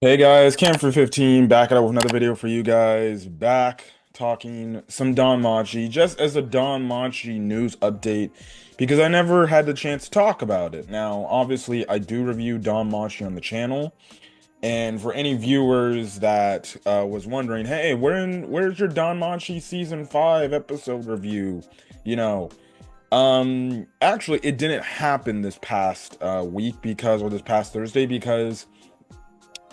Hey guys, Cam for 15 back at it with another video for you guys. Back talking some Danmachi, just as a Danmachi news update, because I never had the chance to talk about it. Now, obviously, I do review Danmachi on the channel, and for any viewers that was wondering, hey, where's your Danmachi season 5 episode review? You know, actually, it didn't happen this past week or this past Thursday because.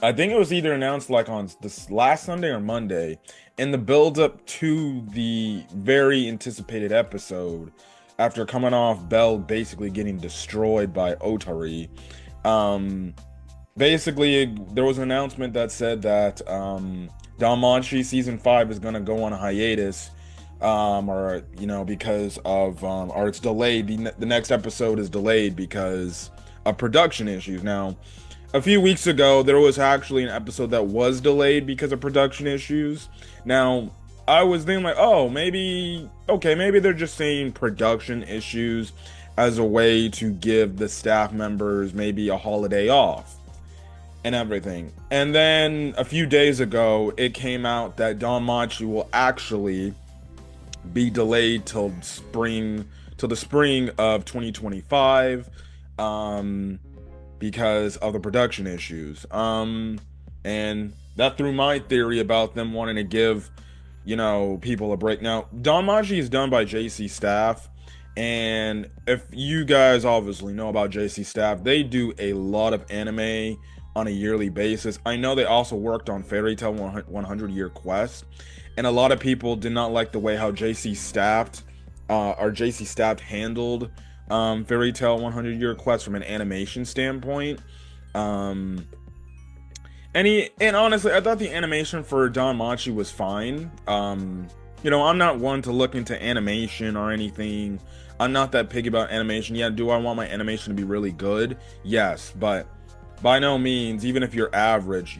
I think it was either announced like on this last Sunday or Monday, in the build up to the very anticipated episode, after coming off Bell basically getting destroyed by Otari. Um, Basically, there was an announcement that said that Danmachi season 5 is gonna go on a hiatus, or because of or it's delayed. The next episode is delayed because of production issues. Now, a few weeks ago, there was actually an episode that was delayed because of production issues. Now, I was thinking like, oh, maybe they're just saying production issues as a way to give the staff members maybe a holiday off and everything. And then a few days ago, it came out that Danmachi will actually be delayed till the spring of 2025. Because of the production issues. And that threw my theory about them wanting to give, people a break. Now, Danmachi is done by JC Staff, and if you guys obviously know about JC Staff, they do a lot of anime on a yearly basis. I know they also worked on Fairy Tail 100 Year Quest, and a lot of people did not like the way how JC Staff handled Fairy Tail 100 Year Quest from an animation standpoint. Um, and honestly, I thought the animation for Danmachi was fine. I'm not one to look into animation or anything. I'm not that picky about animation. Yeah, do I want my animation to be really good? Yes, but by no means, even if you're average,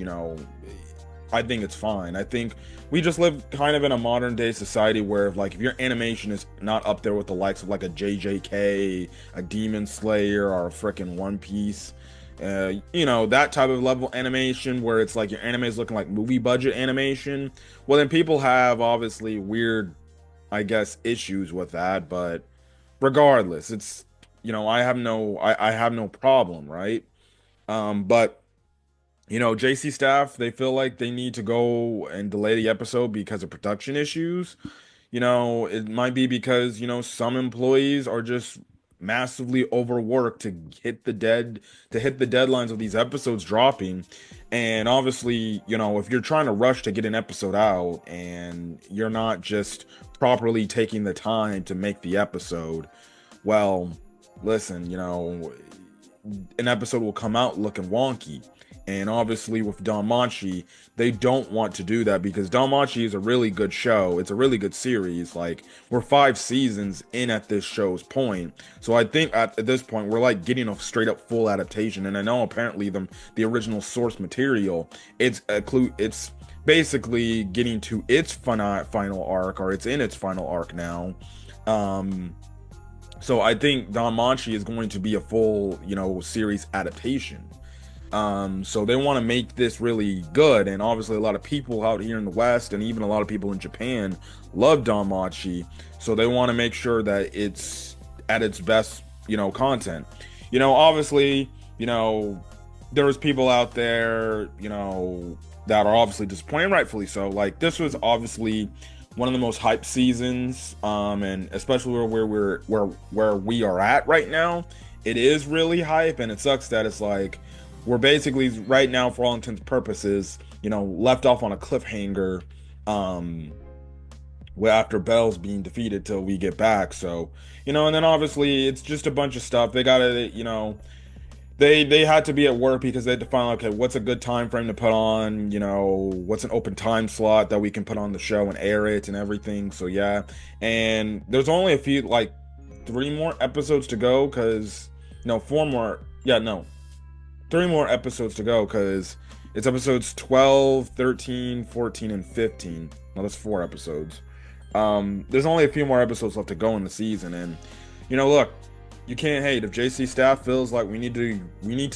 I think it's fine. I think we just live kind of in a modern day society where if your animation is not up there with the likes of like a JJK, a Demon Slayer, or a freaking One Piece, that type of level animation where it's like your anime is looking like movie budget animation, well then people have obviously weird, I guess, issues with that. But regardless, it's I have no problem, right? But JC Staff, they feel like they need to go and delay the episode because of production issues. It might be because, some employees are just massively overworked to hit the deadlines of these episodes dropping. And obviously, if you're trying to rush to get an episode out and you're not just properly taking the time to make the episode, well, listen, an episode will come out looking wonky. And obviously with Danmachi, they don't want to do that because Danmachi is a really good show. It's a really good series. Like, we're 5 seasons in at this show's point. So I think at this point, we're like getting a straight up full adaptation. And I know apparently the original source material, it's basically getting to its final arc, or it's in its final arc now. So I think Danmachi is going to be a full, series adaptation. So they want to make this really good, and obviously a lot of people out here in the West and even a lot of people in Japan love Danmachi, so they want to make sure that it's at its best, content. Obviously, there's people out there, that are obviously disappointed, rightfully so. Like, this was obviously one of the most hyped seasons, and especially where we are at right now, it is really hype, and it sucks that it's like we're basically right now, for all intents and purposes, left off on a cliffhanger, after Bell's being defeated till we get back. So, and then obviously it's just a bunch of stuff. They gotta, they had to be at work because they had to find, okay, what's a good time frame to put on, what's an open time slot that we can put on the show and air it and everything. So yeah, and there's only a few, like 3 more episodes to go, because no, 4 more, yeah, no, 3 more episodes to go, because it's episodes 12, 13, 14, and 15. Well, that's 4 episodes. There's only a few more episodes left to go in the season, and look, you can't hate if JC staff feels like we need to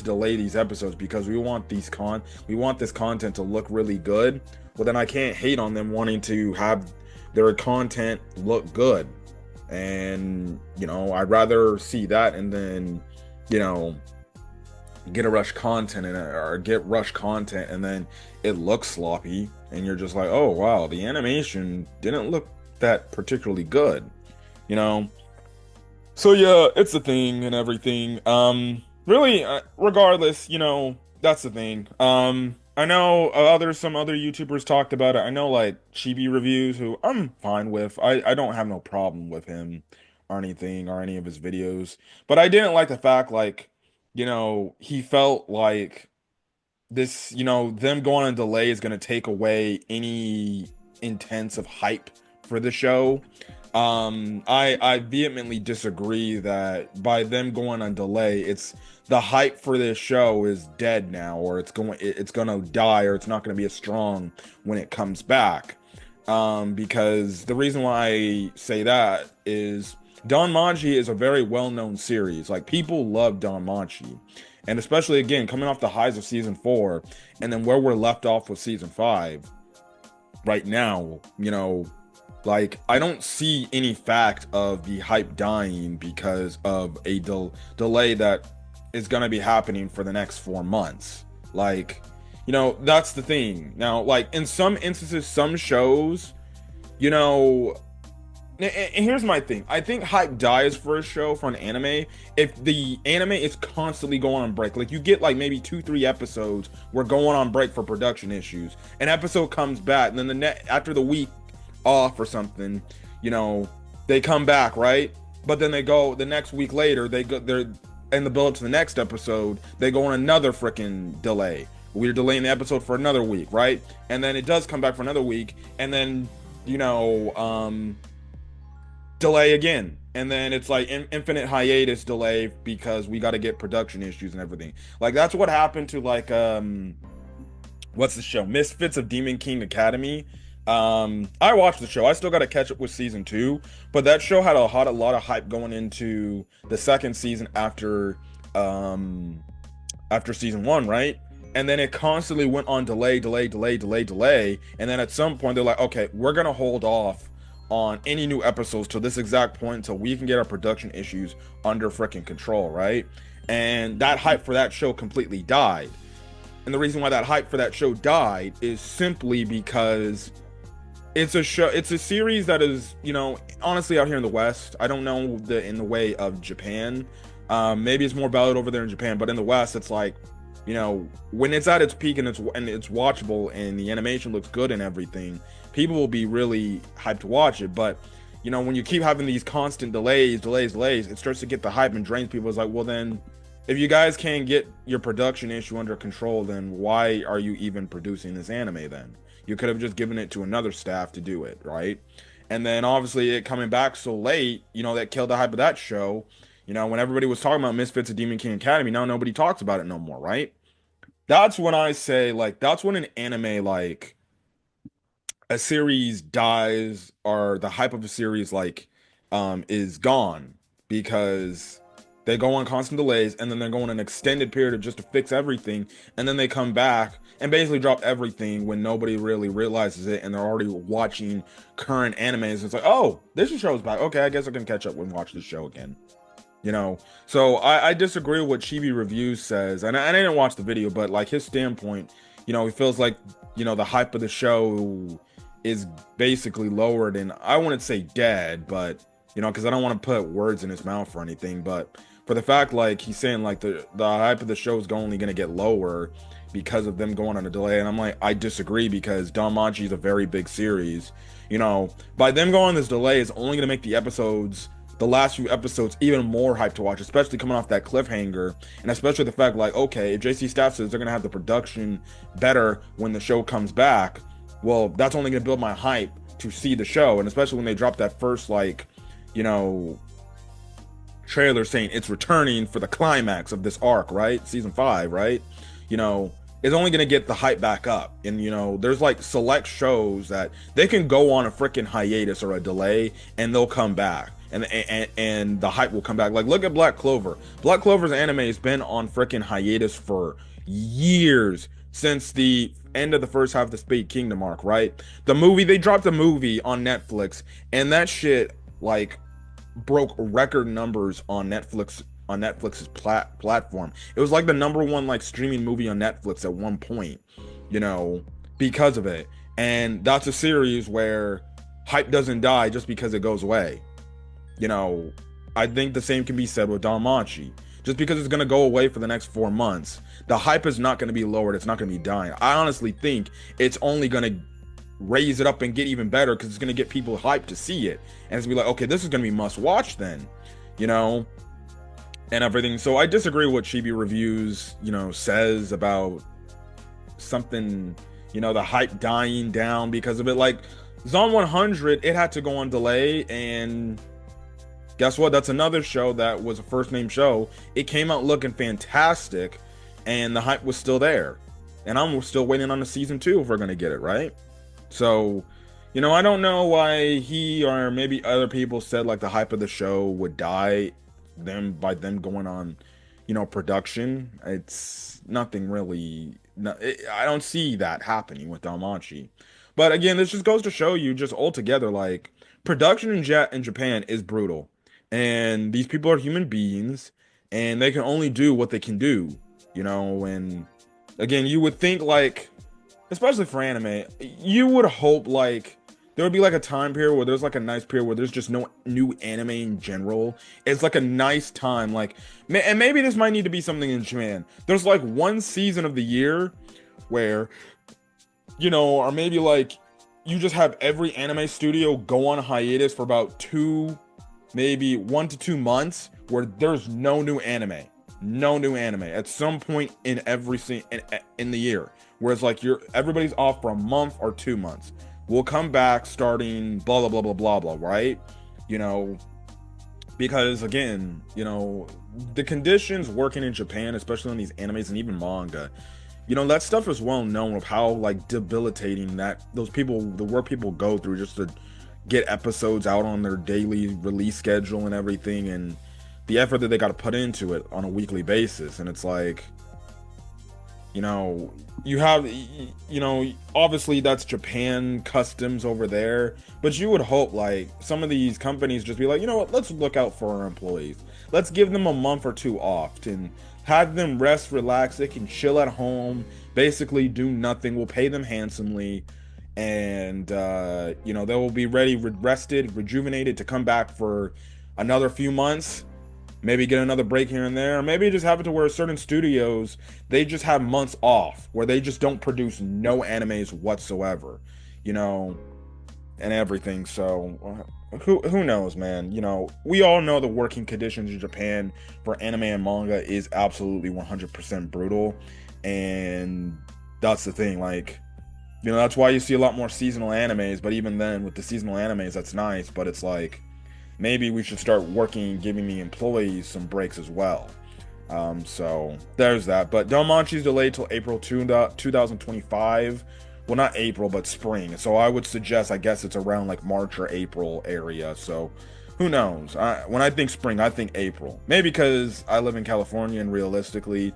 delay these episodes because we want this content to look really good. Well, then I can't hate on them wanting to have their content look good. And I'd rather see that and then get rushed content and then it looks sloppy and you're just like, oh wow, the animation didn't look that particularly good, you know. So yeah, it's a thing and everything. Really, regardless, that's the thing. I know some other YouTubers talked about it. I know like Chibi Reviews, who I'm fine with. I don't have no problem with him or anything or any of his videos. But I didn't like the fact like, he felt like this, them going on delay is gonna take away any intensive hype for the show. I vehemently disagree that by them going on delay, it's the hype for this show is dead now, or it's gonna die, or it's not gonna be as strong when it comes back. Because the reason why I say that is Danmachi is a very well-known series. Like, people love Danmachi. And especially, again, coming off the highs of season 4, and then where we're left off with season 5 right now, like, I don't see any fact of the hype dying because of a delay that is going to be happening for the next 4 months. Like, that's the thing. Now, like, in some instances, some shows, and here's my thing. I think hype dies for a show, for an anime, if the anime is constantly going on break. Like, you get like maybe 2-3 episodes we're going on break for production issues. An episode comes back, and then after the week off or something, they come back, right? But then they go the next week later, they're in the build up to the next episode, they go on another freaking delay. We're delaying the episode for another week, right? And then it does come back for another week, and then delay again, and then it's like infinite hiatus delay because we got to get production issues and everything. Like, that's what happened to like what's the show, Misfits of Demon King Academy. I watched the show. I still got to catch up with season 2, but that show had a lot of hype going into the second season after season 1, right? And then it constantly went on delay, and then at some point they're like, okay, we're gonna hold off on any new episodes till this exact point until we can get our production issues under freaking control, right? And that hype for that show completely died. And the reason why that hype for that show died is simply because it's a series that is, honestly, out here in the West, I don't know in the way of Japan. Maybe it's more valued over there in Japan, but in the West, it's like, when it's at its peak and it's watchable and the animation looks good and everything, people will be really hyped to watch it. But when you keep having these constant delays, it starts to get the hype and drains people. It's like, well, then if you guys can't get your production issue under control, then why are you even producing this anime then? You could have just given it to another staff to do it, right? And then obviously it coming back so late, that killed the hype of that show. When everybody was talking about Misfits of Demon King Academy, now nobody talks about it no more, right? That's when I say, like, that's when an anime, like, a series dies, or the hype of a series, like, is gone, because they go on constant delays, and then they're going an extended period of just to fix everything, and then they come back and basically drop everything when nobody really realizes it, and they're already watching current animes. It's like, oh, this show's back. Okay, I guess I can catch up and watch this show again. So I disagree with what Chibi Reviews says, and I didn't watch the video, but like his standpoint, he feels like, the hype of the show is basically lowered, and I wouldn't say dead, but, because I don't want to put words in his mouth or anything, but for the fact, like, he's saying, like, the hype of the show is only going to get lower because of them going on a delay, and I'm like, I disagree, because Danmachi is a very big series. By them going on this delay is only going to make the last few episodes even more hype to watch, especially coming off that cliffhanger, and especially the fact, like, okay, if JC Staff says they're gonna have the production better when the show comes back, well, that's only gonna build my hype to see the show. And especially when they drop that first, like, trailer saying it's returning for the climax of this arc, right, season 5, right? is only going to get the hype back up. And, you know, there's like select shows that they can go on a freaking hiatus or a delay and they'll come back. And the hype will come back. Like, look at Black Clover. Black Clover's anime has been on freaking hiatus for years, since the end of the first half of the Spade Kingdom arc, right? The movie, they dropped a movie on Netflix, and that shit, like, broke record numbers on Netflix's platform. It was like the #1 like streaming movie on Netflix at one point, you know, because of it. And that's a series where hype doesn't die just because it goes away. You know, I think the same can be said with Danmachi. Just because it's going to go away for the next 4 months, the hype is not going to be lowered. It's not going to be dying. I honestly think it's only going to raise it up and get even better, because it's going to get people hyped to see it. And it's going to be like, okay, this is going to be must watch then, you know, and everything. So I disagree with what Chibi Reviews, you know, says about something, you know, the hype dying down because of it. Like, Zon 100, it had to go on delay, and guess what? That's another show that was a first name show. It came out looking fantastic, and the hype was still there. And I'm still waiting on the season 2 if we're going to get it, right? So, you know, I don't know why he or maybe other people said like the hype of the show would die by them going on, you know, production. It's nothing really. I don't see that happening with Danmachi. But again, this just goes to show you just altogether, like, production in Japan is brutal. And these people are human beings, and they can only do what they can do, you know. And again, you would think, like, especially for anime, you would hope like there would be like a time period where there's like a nice period where there's just no new anime in general. It's like a nice time, like, and maybe this might need to be something in Japan. There's like one season of the year where, you know, or maybe like you just have every anime studio go on hiatus for about maybe 1 to 2 months, where there's no new anime at some point in every in the year, where it's like everybody's off for a month or 2 months. We'll come back starting blah blah blah blah blah blah, right? You know, because again, you know, the conditions working in Japan, especially on these animes and even manga, you know, that stuff is well known of how like debilitating the work people go through just to get episodes out on their daily release schedule and everything, and the effort that they got to put into it on a weekly basis. And it's like, you know, you have, you know, obviously that's Japan customs over there, but you would hope like some of these companies just be like, you know what, let's look out for our employees. Let's give them a month or 2 off and have them rest, relax. They can chill at home, basically do nothing. We'll pay them handsomely, and you know, they will be ready, rested, rejuvenated to come back for another few months. Maybe get another break here and there. Or maybe just have it to where certain studios, they just have months off where they just don't produce no animes whatsoever, you know, and everything. So who knows, man? You know, we all know the working conditions in Japan for anime and manga is absolutely 100% brutal. And that's the thing, like, you know, that's why you see a lot more seasonal animes. But even then, with the seasonal animes, that's nice. But it's like, maybe we should start giving the employees some breaks as well. So there's that. But Danmachi's delayed till April 2025. Well, not April, but spring. So I would suggest, I guess it's around like March or April area. So who knows? When I think spring, I think April. Maybe because I live in California, and realistically,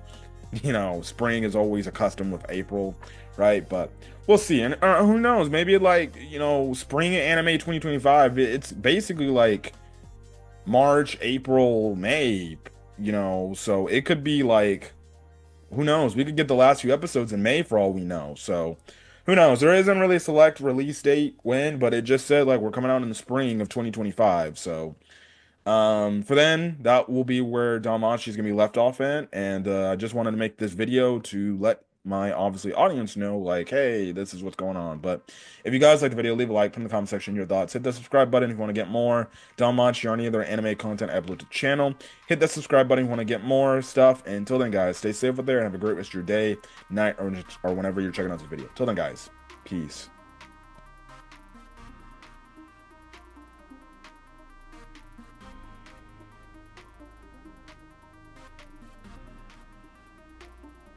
you know, spring is always accustomed with April, right? But we'll see. And who knows? Maybe like, you know, spring anime 2025. It's basically like March, April, May, you know. So it could be like, who knows? We could get the last few episodes in May for all we know. So who knows? There isn't really a select release date when, but it just said like we're coming out in the spring of 2025. So for then, that will be where Danmachi is gonna be left off in. And I just wanted to make this video to let my obviously audience know, like, hey, this is what's going on. But if you guys like the video, leave a like, put in the comment section your thoughts, hit the subscribe button if you want to get more Danmachi or any other anime content I upload to the channel. Hit that subscribe button if you want to get more stuff. And until then, guys, stay safe out there and have a great rest of your day, night, or whenever you're checking out this video. Till then, guys, peace.